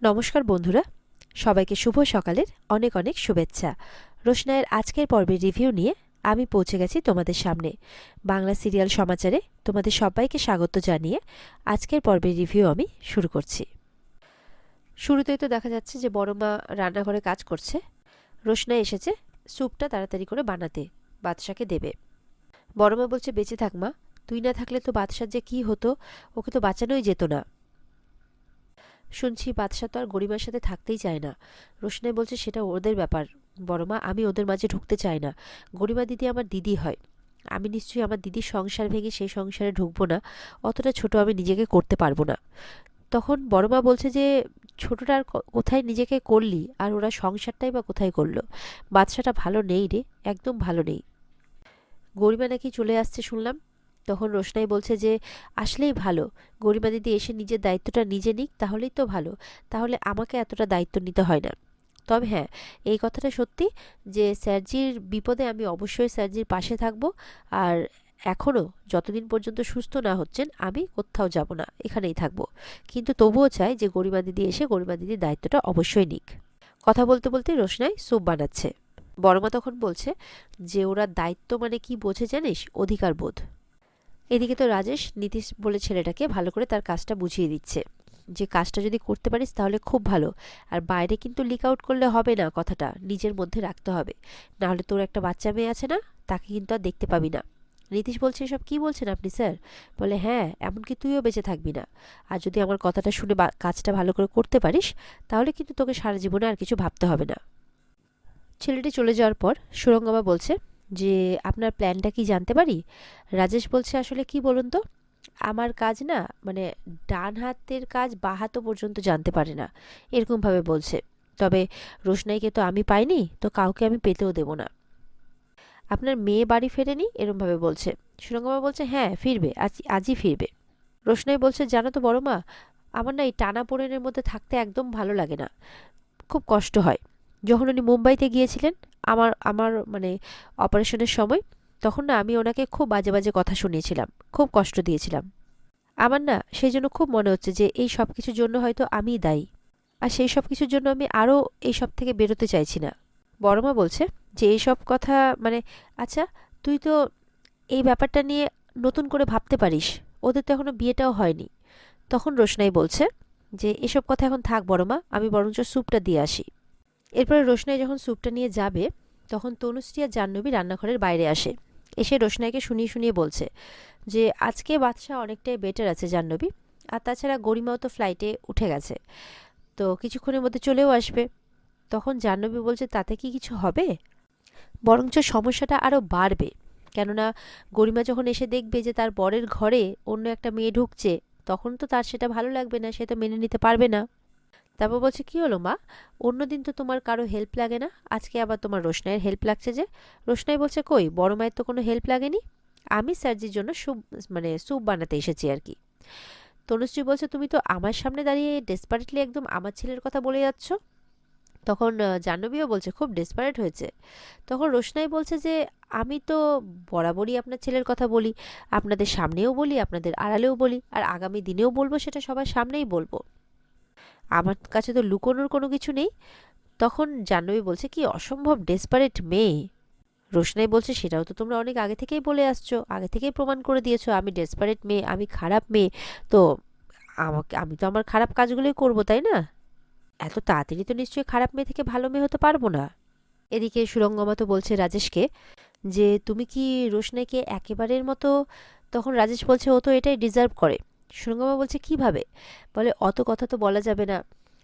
নমস্কার বন্ধুরা, সবাইকে শুভ সকালের অনেক অনেক শুভেচ্ছা। রোশনাইয়ের আজকের পর্বের রিভিউ নিয়ে আমি পৌঁছে গেছি তোমাদের সামনে। বাংলা সিরিয়াল সমাচারে তোমাদের সবাইকে স্বাগত জানিয়ে আজকের পর্বের রিভিউ আমি শুরু করছি। শুরুতেই তো দেখা যাচ্ছে যে বড় মা রান্নাঘরে কাজ করছে। রোশনাই এসেছে স্যুপটা তাড়াতাড়ি করে বানাতে, বাদশাকে দেবে। বড় মা বলছে, বেঁচে থাক মা, তুই না থাকলে তো বাদশার যে কী হতো, ওকে তো বাঁচানোই যেত না। শুনছি বাদশা তো আর গরিমার সাথে থাকতেই চায় না। রোশনাই বলছে, সেটা ওদের ব্যাপার বড়মা, আমি ওদের মাঝে ঢুকতে চাই না। গরিমা দিদি আমার দিদি হয়, আমি নিশ্চয়ই আমার দিদির সংসার ভেঙে সেই সংসারে ঢুকবো না। অতটা ছোট আমি নিজেকে করতে পারবো না। তখন বড়মা বলছে যে, ছোটটার কোথায় নিজেকে করলি, আর ওরা সংসারটাই বা কোথায় করলো? বাদশাটা ভালো নেই রে, একদম ভালো নেই। গরিমা নাকি চলে আসছে শুনলাম। তখন রোশনাই বলছে যে, আসলেই ভালো, গরিমা দিদি এসে নিজের দায়িত্বটা নিজে নিক, তাহলেই তো ভালো। তাহলে আমাকে এতটা দায়িত্ব নিতে হয় না। তবে হ্যাঁ, এই কথাটা সত্যি যে স্যারজির বিপদে আমি অবশ্যই স্যারজির পাশে থাকব। আর এখনও যতদিন পর্যন্ত সুস্থ না হচ্ছেন আমি কোথাও যাব না, এখানেই থাকব। কিন্তু তবুও চাই যে গরিমা দিদি এসে গরিমা দিদির দায়িত্বটা অবশ্যই নিক। কথা বলতে বলতে রোশনাই স্যুপ বানাচ্ছে। বড়মা তখন বলছে যে, ওরা দায়িত্ব মানে কি বোঝে জানিস? অধিকার বোধ। এদিকে তো রাজেশ নীতিশ বলে ছেলেটাকে ভালো করে তার কাজটা বুঝিয়ে দিচ্ছে যে, কাজটা যদি করতে পারিস তাহলে খুব ভালো। আর বাইরে কিন্তু লিক আউট করলে হবে না, কথাটা নিজের মধ্যে রাখতে হবে। নাহলে তোর একটা বাচ্চা মেয়ে আছে না, তাকে কিন্তু আর দেখতে পাবি না। নীতিশ বলছে, এসব কি বলছেন আপনি স্যার? বলে, হ্যাঁ, এমনকি তুইও বেঁচে থাকবি না। আর যদি আমার কথাটা শুনে কাজটা ভালো করে করতে পারিস, তাহলে কিন্তু তোকে সারা জীবনে আর কিছু ভাবতে হবে না। ছেলেটি চলে যাওয়ার পর সুরঙ্গমা বলছে যে, আপনার প্ল্যানটা কি জানতে পারি? রাজেশ বলছে, আসলে কি বলুন তো, আমার কাজ না, মানে ডান হাতের কাজ বাঁ হাতও পর্যন্ত জানতে পারে না, এরকমভাবে বলছে। তবে রোশনাইকে তো আমি পাইনি, তো কাউকে আমি পেতেও দেব না। আপনার মেয়ে বাড়ি ফেরেনি, এরকমভাবে বলছে। সুরঙ্গমা বলছে, হ্যাঁ ফিরবে, আজই ফিরবে। রোশনাই বলছে, জানো তো বড় মা, আমার না এই টানাপোড়েনের মধ্যে থাকতে একদম ভালো লাগে না, খুব কষ্ট হয়। যখন উনি মুম্বাইতে গিয়েছিলেন আমার আমার মানে অপারেশনের সময়, তখন না আমি ওনাকে খুব বাজে বাজে কথা শুনিয়েছিলাম, খুব কষ্ট দিয়েছিলাম। আমার না সেই জন্য খুব মনে হচ্ছে যে এই সব কিছুর জন্য হয়তো আমিই দায়ী। আর সেই সব কিছুর জন্য আমি আরও এই সব থেকে বেরোতে চাইছি না। বড়মা বলছে যে, এইসব কথা মানে, আচ্ছা তুই তো এই ব্যাপারটা নিয়ে নতুন করে ভাবতে পারিস, ওদের তো এখনো বিয়েটাও হয়নি। তখন রোশনাই বলছে যে, এসব কথা এখন থাক বড়মা, আমি বরঞ্চ স্যুপটা দিয়ে আসি। এরপরে রোশনাই যখন স্যুপটা নিয়ে যাবে, তখন তনুশ্রী আর জাহ্নবী রান্নাঘরের বাইরে আসে। এসে রোশনাইকে শুনিয়ে শুনিয়ে বলছে যে, আজকে বাদশা অনেকটাই বেটার আছে জাহ্নবী, আর তাছাড়া গরিমাও তো ফ্লাইটে উঠে গেছে, তো কিছুক্ষণের মধ্যে চলেও আসবে। তখন জাহ্নবী বলছে, তাতে কি কিছু হবে? বরঞ্চ সমস্যাটা আরও বাড়বে। কেননা গরিমা যখন এসে দেখবে যে তার বরের ঘরে অন্য একটা মেয়ে ঢুকছে, তখন তো তার সেটা ভালো লাগবে না, সে তো মেনে নিতে পারবে না। তারপর বলছে, কি হলো মা, অন্যদিন তো তোমার কারো হেল্প লাগে না, আজকে আবার তোমার রোশনাইয়ের হেল্প লাগছে যে? রোশনাই বলছে, কই, বড় মায়ের তো কোনো হেল্প লাগেনি, আমি স্যারজির জন্য স্যুপ বানাতে এসেছি আর কি। তনুশ্রী বলছে, তুমি তো আমার সামনে দাঁড়িয়ে ডেসপারেটলি একদম আমার ছেলের কথা বলে যাচ্ছ। তখন জাহ্নবীও বলছে, খুব ডেসপারেট হয়েছে। তখন রোশনাই বলছে যে, আমি তো বরাবরই আপনার ছেলের কথা বলি, আপনাদের সামনেও বলি, আপনাদের আড়ালেও বলি, আর আগামী দিনেও বলবো, সেটা সবার সামনেই বলবো, আমার কাছে তো লুকোনোর কোনো কিছু নেই। তখন জাহ্নবী বলছে, কি অসম্ভব ডেসপারেট মেয়ে। রোশনাই বলছে, সেটাও তো তোমরা অনেক আগে থেকেই বলে আসছো, আগে থেকেই প্রমাণ করে দিয়েছো আমি ডেসপারেট মেয়ে, আমি খারাপ মেয়ে। তো আমি তো আমার খারাপ কাজগুলোই করবো, তাই না? এত তাড়াতাড়ি তো নিশ্চয়ই খারাপ মেয়ে থেকে ভালো মেয়ে হতে পারবো না। এদিকে সুরঙ্গমা তো বলছে রাজেশকে যে, তুমি কি রোশনাইকে একেবারের মতো? তখন রাজেশ বলছে, ও তো এটাই ডিজার্ভ করে। সুরঙ্গমা বলছে, কিভাবে? বলে, অত কথা তো বলা যাবে না,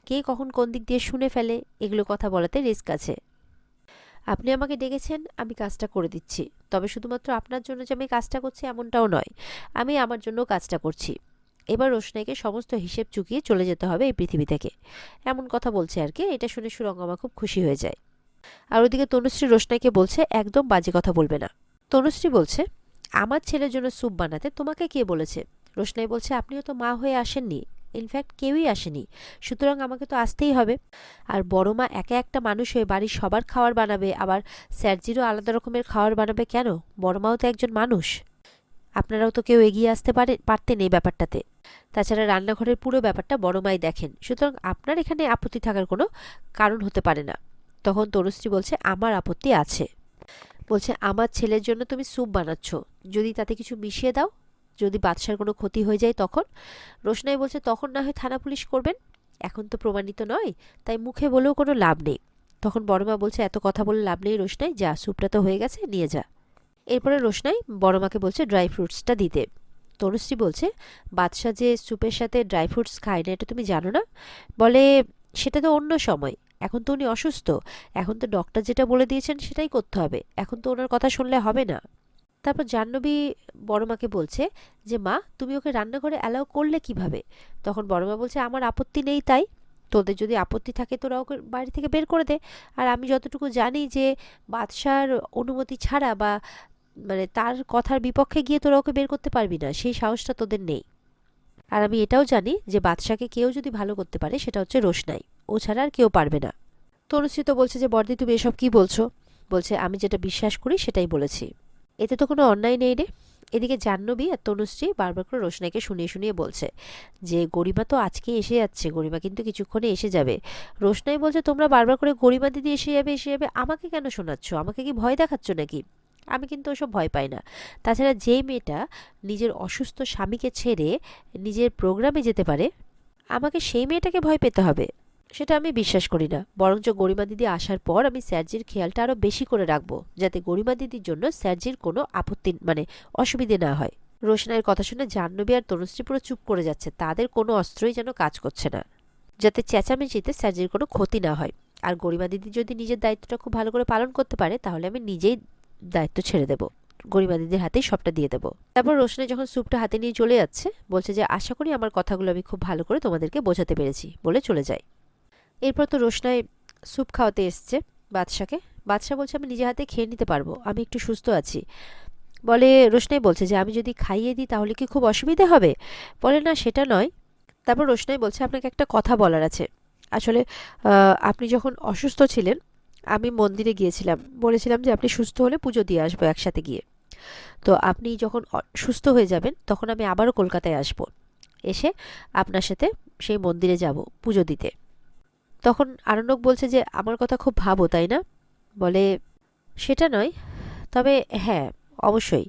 কে কখন কোন দিক দিয়ে শুনে ফেলে, এগুলো কথা বলাতে রিস্ক আছে। আপনি আমাকে ডেকেছেন, আমি কাজটা করে দিচ্ছি, তবে শুধুমাত্র আপনার জন্য যে আমি কাজটা করছি এমনটাও নয়, আমি আমার জন্য কাজটা করছি। এবার রোশনাইকে সমস্ত হিসেব চুকিয়ে চলে যেতে হবে এই পৃথিবী থেকে, এমন কথা বলছে আর কি। এটা শুনে সুরঙ্গমা খুব খুশি হয়ে যায়। আর ওদিকে তনুশ্রী রোশনাইকে বলছে, একদম বাজে কথা বলবে না। তনুশ্রী বলছে, আমার ছেলের জন্য স্যুপ বানাতে তোমাকে কে বলেছে? রোশনাই বলছে, আপনিও তো মা হয়ে আসেননি, ইনফ্যাক্ট কেউই আসেনি, সুতরাং আমাকে তো আসতেই হবে। আর বড় মা একা একটা মানুষ হয়ে বাড়ির সবার খাবার বানাবে, আবার স্যারজিরও আলাদা রকমের খাবার বানাবে কেন? বড় মাও তো একজন মানুষ, আপনারাও তো কেউ এগিয়ে আসতে পারতেন এই ব্যাপারটাতে। তাছাড়া রান্নাঘরের পুরো ব্যাপারটা বড় মাই দেখেন, সুতরাং আপনার এখানে আপত্তি থাকার কোনো কারণ হতে পারে না। তখন তনুশ্রী বলছে আমার আপত্তি আছে। বলছে আমার ছেলের জন্য তুমি স্যুপ বানাচ্ছ, যদি তাতে কিছু মিশিয়ে দাও, যদি বাদশার কোনো ক্ষতি হয়ে যায় তখন? রোশনাই বলছে তখন না হয় থানা পুলিশ করবেন, এখন তো প্রমাণিত নয়, তাই মুখে বলেও কোনো লাভ নেই। তখন বড়মা বলছে এত কথা বলে লাভ নেই রোশনাই, যা স্যুপটা তো হয়ে গেছে, নিয়ে যা। এরপরে রোশনাই বড়মাকে বলছে ড্রাই ফ্রুটসটা দিতে। তনুশ্রী বলছে বাদশা যে স্যুপের সাথে ড্রাই ফ্রুটস খায় না, এটা তুমি জানো না? বলে সেটা তো অন্য সময়, এখন তো উনি অসুস্থ, এখন তো ডক্টর যেটা বলে দিয়েছেন সেটাই করতে হবে, এখন তো ওনার কথা শুনলে হবে না। তারপর জাহ্নবী বড়মাকে বলছে যে মা তুমি ওকে রান্নাঘরে অ্যালাউ করলে কিভাবে? তখন বড়মা বলছে আমার আপত্তি নেই, তাই তোদের যদি আপত্তি থাকে তোরা ওকে বাড়ি থেকে বের করে দে। আর আমি যতটুকু জানি যে বাদশার অনুমতি ছাড়া বা তার কথার বিপক্ষে গিয়ে তোরা ওকে বের করতে পারবি না, সেই সাহসটা তোদের নেই। আর আমি এটাও জানি যে বাদশাকে কেউ যদি ভালো করতে পারে সেটা হচ্ছে রোশনাই, ও ছাড়া আর কেউ পারবে না। তনুশ্রী তো বলছে যে বর্দি তুমি এসব কি বলছো? বলছে আমি যেটা বিশ্বাস করি সেটাই বলেছি, এতে তো কোনো অন্যায় নেই রে। এদিকে জাহ্নবী আর তনুশ্রী বারবার করে রোশনাইকে শুনিয়ে শুনিয়ে বলছে যে গরিমা তো আজকে এসে যাচ্ছে, গরিমা কিন্তু কিছুক্ষণে এসে যাবে। রোশনাই বলছে তোমরা বারবার করে গরিমা দিদি এসে যাবে এসে যাবে, আমাকে কেন শোনাচ্ছ? আমাকে কি ভয় দেখাচ্ছ নাকি? আমি কিন্তু ওসব ভয় পাই না। তাছাড়া যেই মেয়েটা নিজের অসুস্থ স্বামীকে ছেড়ে নিজের প্রোগ্রামে যেতে পারে, আমাকে সেই মেয়েটাকে ভয় পেতে হবে? সেটা আমি বিশ্বাস করি না। বরঞ্চ গরিমা দিদি আসার পর আমি স্যারজির খেয়ালটা আরো বেশি করে রাখবো, যাতে গরিমা দিদির জন্য স্যারজির কোনো আপত্তি অসুবিধে না হয়। রোশনাইয়ের কথা শুনে জাহ্নবী আর তনুশ্রী পুরো চুপ করে যাচ্ছে, তাদের কোনো অস্ত্রই যেন কাজ করছে না, যাতে চেঁচামেচিতে স্যারজির কোনো ক্ষতি না হয়। আর গরিমা দিদি যদি নিজের দায়িত্বটা খুব ভালো করে পালন করতে পারে তাহলে আমি নিজেই দায়িত্ব ছেড়ে দেবো, গরিমা দিদির হাতেই সবটা দিয়ে দেবো। তারপর রোশনাই যখন স্যুপটা হাতে নিয়ে চলে যাচ্ছে বলছে যে আশা করি আমার কথাগুলো আমি খুব ভালো করে তোমাদেরকে বোঝাতে পেরেছি, বলে চলে যায়। এরপর তো রোশনাই স্যুপ খাওয়াতে এসছে বাদশাকে। বাদশা বলছে আমি নিজে হাতে খেয়ে নিতে পারবো, আমি একটু সুস্থ আছি। বলে রোশনাই বলছে যে আমি যদি খাইয়ে দিই তাহলে কি খুব অসুবিধে হবে? বলে না সেটা নয়। তারপর রোশনাই বলছে আপনাকে একটা কথা বলার আছে। আসলে আপনি যখন অসুস্থ ছিলেন আমি মন্দিরে গিয়েছিলাম, বলেছিলাম যে আপনি সুস্থ হলে পুজো দিয়ে আসবো একসাথে গিয়ে। তো আপনি যখন সুস্থ হয়ে যাবেন তখন আমি আবারও কলকাতায় আসব, এসে আপনার সাথে সেই মন্দিরে যাব পুজো দিতে। তখন আরণ্যক বলছে যে আমার কথা খুব ভাবো তাই না? বলে সেটা নয়, তবে হ্যাঁ অবশ্যই,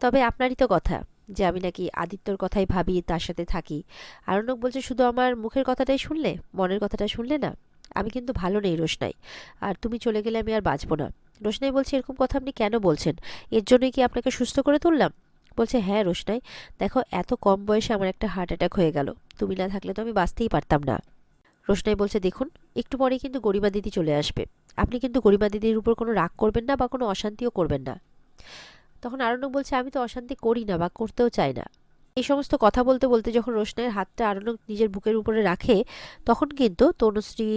তবে আপনারই তো কথা যে আমি নাকি আদিত্যর কথাই ভাবি, তার সাথে থাকি। আরণ্যক বলছে শুধু আমার মুখের কথাটাই শুনলে, মনের কথাটা শুনলে না? আমি কিন্তু ভালো নেই রোশনাই, আর তুমি চলে গেলে আমি আর বাঁচবো না। রোশনাই বলছে এরকম কথা আপনি কেন বলছেন? এর জন্যই কি আপনাকে সুস্থ করে তুললাম? বলছে হ্যাঁ রোশনাই, দেখো এত কম বয়সে আমার একটা হার্ট অ্যাটাক হয়ে গেল, তুমি না থাকলে তো আমি বাঁচতেই পারতাম না। রোশনাই বলছে দেখুন একটু পরেই কিন্তু গরিমা দিদি চলে আসবে, আপনি কিন্তু গরিমা দিদির উপর কোনো রাগ করবেন না বা কোনো অশান্তিও করবেন না। তখন আরণ্যক বলছে আমি তো অশান্তি করি না বা করতেও চাই না। এই সমস্ত কথা বলতে বলতে যখন রোশনাইয়ের হাতটা আরণ্যক নিজের বুকের উপরে রাখে তখন কিন্তু তনুশ্রী,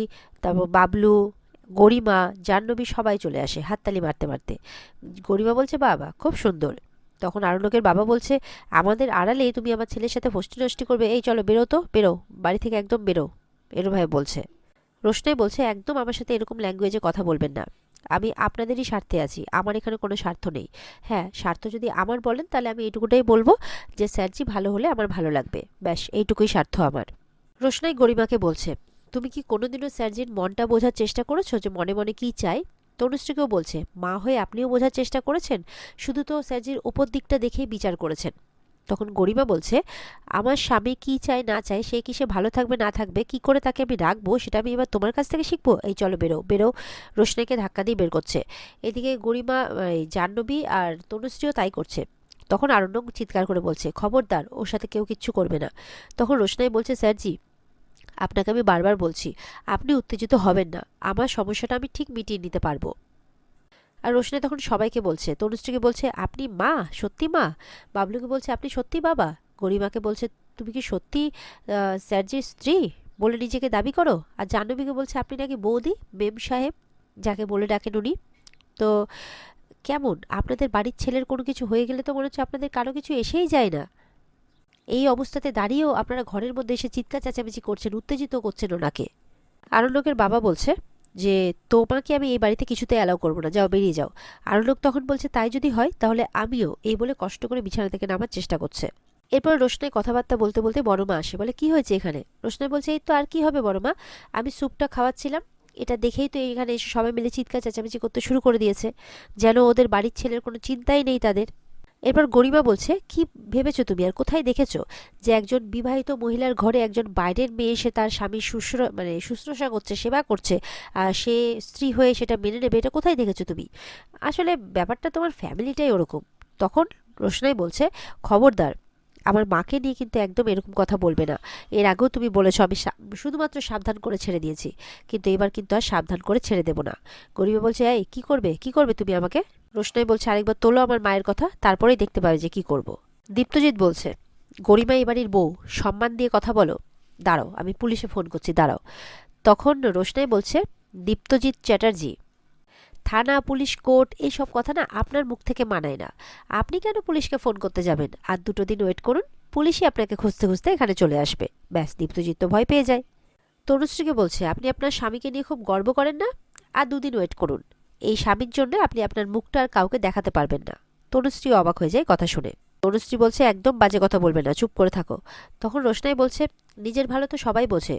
তারপর বাবলু, গরিমা, জাহ্নবী সবাই চলে আসে হাততালি মারতে মারতে। গরিমা বলছে বাবা খুব সুন্দর। তখন আরণ্যকের বাবা বলছে আমাদের আড়ালে তুমি আমার ছেলের সাথে ফষ্টি নষ্টি করবে? এই চলো বেরো তো, বেরো বাড়ি থেকে, একদম বেরো, এরমভাবে বলছে। রোশনাই বলছে একদম আমার সাথে এরকম ল্যাঙ্গুয়েজে কথা বলবেন না, আমি আপনাদেরই স্বার্থে আছি, আমার এখানে কোনো স্বার্থ নেই। হ্যাঁ স্বার্থ যদি আমার বলেন তাহলে আমি এইটুকুটাই বলবো যে স্যারজি ভালো হলে আমার ভালো লাগবে, ব্যাস এইটুকুই স্বার্থ আমার। রোশনাই গরিমাকে বলছে তুমি কি কোনোদিনও স্যারজির মনটা বোঝার চেষ্টা করেছো যে মনে মনে কি চাই? তনুশ্রীকেও বলছে মা হয়ে আপনিও বোঝার চেষ্টা করেছেন, শুধু তো স্যারজির ওপর দিকটা দেখেই বিচার করেছেন। তখন গরিমা বলছে আমার স্বামী কি চায় না চায়, সে কি সে ভালো থাকবে না থাকবে, কি করে তাকে আমি রাখবো সেটা আমি এবার তোমার কাছ থেকে শিখবো? এই চলো বেরো বেরো। রোশনাইকে ধাক্কা দিয়ে বের করছে। এদিকে গরিমা, জাহ্নবী আর তনুশ্রীও তাই করছে। তখন আরণ্যক চিৎকার করে বলছে খবরদার ওর সাথে কেউ কিচ্ছু করবে না। তখন রোশনাই বলছে স্যারজি আপনাকে আমি বারবার বলছি আপনি উত্তেজিত হবেন না, আমার সমস্যাটা আমি ঠিক মিটিয়ে নিতে পারবো। আর রোশনাই তখন সবাইকে বলছে, তনুশ্রীকে বলছে আপনি মা, সত্যি মা? বাবলুকে বলছে আপনি সত্যি বাবা? গরিমাকে বলছে তুমি কি সত্যি স্যারজির স্ত্রী বলে নিজেকে দাবি করো? আর জাহ্নবীকে বলছে আপনি নাকি বৌদি, মেম সাহেব যাকে বলে ডাকেন উনি। তো কেমন আপনাদের বাড়ির ছেলের কোনো কিছু হয়ে গেলে তো মনে হচ্ছে আপনাদের কারো কিছু এসেই যায় না, এই অবস্থাতে দাঁড়িয়েও আপনারা ঘরের মধ্যে এসে চিৎকার চেঁচামেচি করছেন, উত্তেজিত করছেন ওনাকে। আরণ্যকের বাবা বলছে যে তোমাকে আমি এই বাড়িতে কিছুতে অ্যালাউ করবো না, যাও বেরিয়ে যাও। আরণ্যক তখন বলছে তাই যদি হয় তাহলে আমিও, এই বলে কষ্ট করে বিছানা থেকে নামার চেষ্টা করছে। এরপর রোশনাই কথাবার্তা বলতে বলতে বড়মা আসে, বলে কি হয়েছে এখানে? রোশনাই বলছে এই তো আর কি হবে বড়মা, আমি স্যুপটা খাওয়াচ্ছিলাম, এটা দেখেই তো এখানে এসে সবাই মিলে চিৎকার চেঁচামেচি করতে শুরু করে দিয়েছে, যেন ওদের বাড়ির ছেলের কোনো চিন্তাই নেই তাদের। এরপর গরিমা বলছে কি ভেবেছো তুমি, আর কোথায় দেখেছো যে একজন বিবাহিত মহিলার ঘরে একজন বাইরের মেয়ে এসে তার স্বামীর শুশ্রূষা করছে, সেবা করছে, আর সে স্ত্রী হয়ে সেটা মেনে নেবে, এটা কোথায় দেখেছো তুমি? আসলে ব্যাপারটা তোমার ফ্যামিলিটাই ওরকম। তখন রোশনাই বলছে খবরদার, আমার মাকে নিয়ে কিন্তু একদম এরকম কথা বলবে না। এর আগেও তুমি বলেছো, আমি শুধুমাত্র সাবধান করে ছেড়ে দিয়েছি, কিন্তু এবার কিন্তু আর সাবধান করে ছেড়ে দেব না। গরিমা বলছে এই কি করবে, কি করবে তুমি আমাকে? রোশনাই বলছে আরেকবার তোলো আমার মায়ের কথা, তারপরেই দেখতে পাবে যে কি করব। দীপ্তজিৎ বলছে গরিমা এবাড়ির বউ, সম্মান দিয়ে কথা বলো। দাঁড়াও, আমি পুলিশে ফোন করছি, দাঁড়াও। তখন রোশনাই বলছে দীপ্তজিৎ চ্যাটার্জি, থানা পুলিশ কোর্ট এইসব কথা না আপনার মুখ থেকে মানায় না। আপনি কেন পুলিশকে ফোন করতে যাবেন? আর 2 দিন ওয়েট করুন, পুলিশই আপনাকে খুঁজতে খুঁজতে এখানে চলে আসবে। ব্যাস, দীপ্তজিৎ তো ভয় পেয়ে যায়। তনুশ্রীকে বলছে আপনি আপনার স্বামীকে নিয়ে খুব গর্ব করেন না? আর 2 দিন ওয়েট করুন, এই স্বামীর জন্য আপনি আপনার মুখটা আর কাউকে দেখাতে পারবেন না। তনুশ্রী অবাক হয়ে যায় কথা শুনে। তনুশ্রী বলছে একদম বাজে কথা বলবে না, চুপ করে থাকো। তখন রোশনাই বলছে নিজের ভালো তো সবাই বোঝে,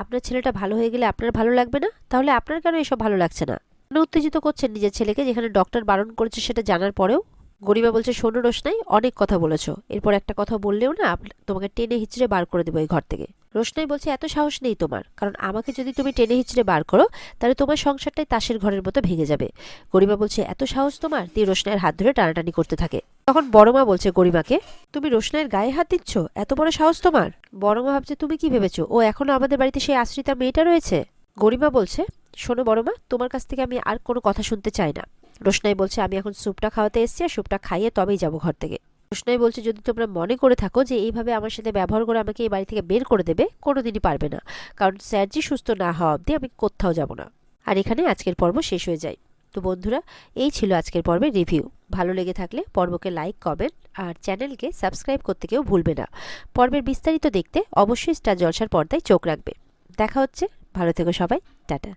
আপনার ছেলেটা ভালো হয়ে গেলে আপনার ভালো লাগবে না? তাহলে আপনার কেন এসব ভালো লাগছে না? কেন উত্তেজিত করছেন নিজের ছেলেকে, যেখানে ডক্টর বারণ করেছে সেটা জানার পরেও? গরিমা বলছে শোনো রোশনাই, অনেক কথা বলেছ, এরপর একটা কথা বললেও না তোমাকে টেনে হিচড়ে বার করে দেবো এই ঘর থেকে। রোশনাই বলছে এত সাহস নেই তোমার, কারণ আমাকে যদি তুমি টেনে হিচড়ে বার করো তাহলে তোমার সংসারটাই তাসের ঘরের মতো ভেঙে যাবে। গরিমা বলছে এত সাহস তোমার, দিয়ে রোশনাইয়ের হাত ধরে টানাটানি করতে থাকে। তখন বড়মা বলছে গরিমাকে তুমি রোশনাইয়ের গায়ে হাত দিচ্ছ, এত বড় সাহস তোমার? বড়মা ভাবছে তুমি কি ভেবেছো ও এখনো আমাদের বাড়িতে সেই আশ্রিতা মেয়েটা রয়েছে? গরিমা বলছে শোনো বড়মা, তোমার কাছ থেকে আমি আর কোনো কথা শুনতে চাই না। রোশনাই বলছে আমি এখন স্যুপটা খাওয়াতে এসেছি, আর স্যুপটা খাইয়ে তবেই যাবো ঘর থেকে। রোশনাই বলছে যদি তোমরা মনে করে থাকো যে এইভাবে আমার সাথে ব্যবহার করে আমাকে এই বাড়ি থেকে বের করে দেবে, কোনোদিনই পারবে না, কারণ স্যারজি সুস্থ না হওয়া অবধি আমি কোথাও যাব না। আর এখানে আজকের পর্ব শেষ হয়ে যায়। তো বন্ধুরা, এই ছিল আজকের পর্বের রিভিউ। ভালো লেগে থাকলে পর্বকে লাইক, কমেন্ট আর চ্যানেলকে সাবস্ক্রাইব করতে কেউ ভুলবে না। পর্বের বিস্তারিত দেখতে অবশ্যই স্টার জলসার পর্দায় চোখ রাখবে। দেখা হচ্ছে, ভালো থেকো সবাই, টাটা।